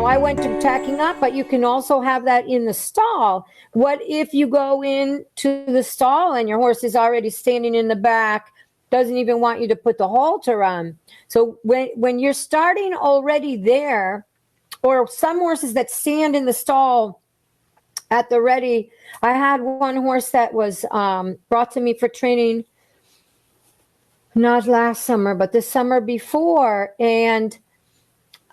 I went to tacking up, but you can also have that in the stall. What if you go into the stall and your horse is already standing in the back, doesn't even want you to put the halter on? So when you're starting already there, or some horses that stand in the stall at the ready. I had one horse that was brought to me for training, not last summer, but the summer before, and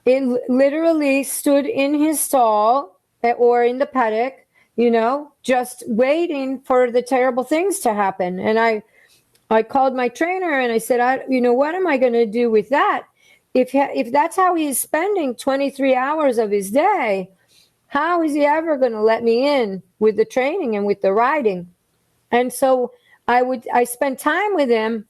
it literally stood in his stall or in the paddock, just waiting for the terrible things to happen. And I called my trainer and I said, what am I going to do with that? If that's how he's spending 23 hours of his day, how is he ever going to let me in with the training and with the riding? And so I spent time with him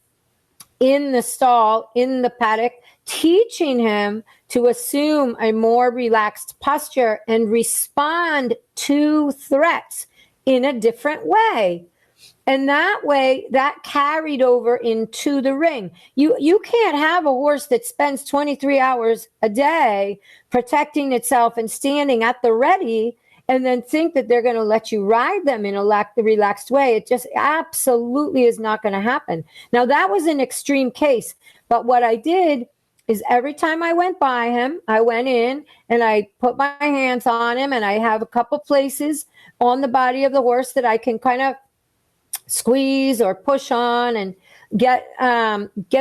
in the stall, in the paddock, teaching him to assume a more relaxed posture and respond to threats in a different way. And that way, that carried over into the ring. You can't have a horse that spends 23 hours a day protecting itself and standing at the ready and then think that they're going to let you ride them in a relaxed way. It just absolutely is not going to happen. Now, that was an extreme case. But what I did is every time I went by him, I went in and I put my hands on him, and I have a couple places on the body of the horse that I can kind of squeeze or push on and get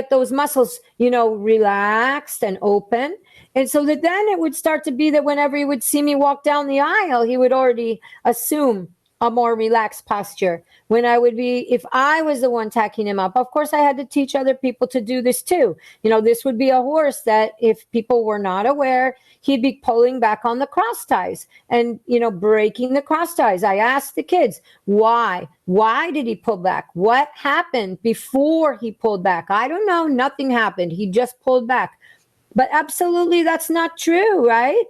those muscles, relaxed and open. And so that then it would start to be that whenever he would see me walk down the aisle, he would already assume a more relaxed posture. If I was the one tacking him up, of course I had to teach other people to do this too. This would be a horse that if people were not aware, he'd be pulling back on the cross ties and, breaking the cross ties. I asked the kids, why? Why did he pull back? What happened before he pulled back? I don't know. Nothing happened. He just pulled back. But absolutely, that's not true, right?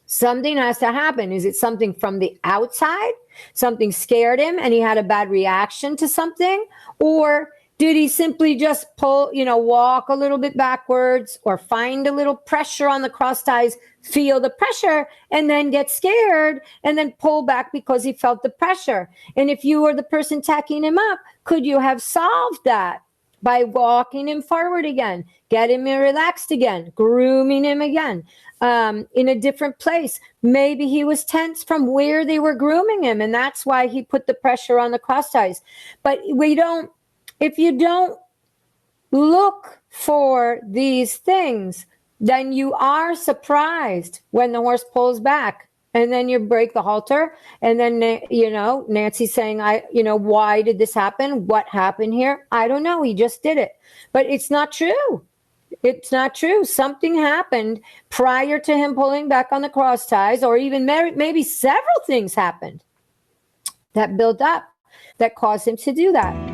Something has to happen. Is it something from the outside? Something scared him and he had a bad reaction to something? Or did he simply just walk a little bit backwards or find a little pressure on the cross ties, feel the pressure, and then get scared and then pull back because he felt the pressure? And if you were the person tacking him up, could you have solved that by walking him forward again, getting him relaxed again, grooming him again in a different place? Maybe he was tense from where they were grooming him, and that's why he put the pressure on the cross ties. But if you don't look for these things, then you are surprised when the horse pulls back. And then you break the halter. And then, Nancy's saying, why did this happen? What happened here? I don't know. He just did it. But it's not true. It's not true. Something happened prior to him pulling back on the cross ties, or even maybe several things happened that built up that caused him to do that.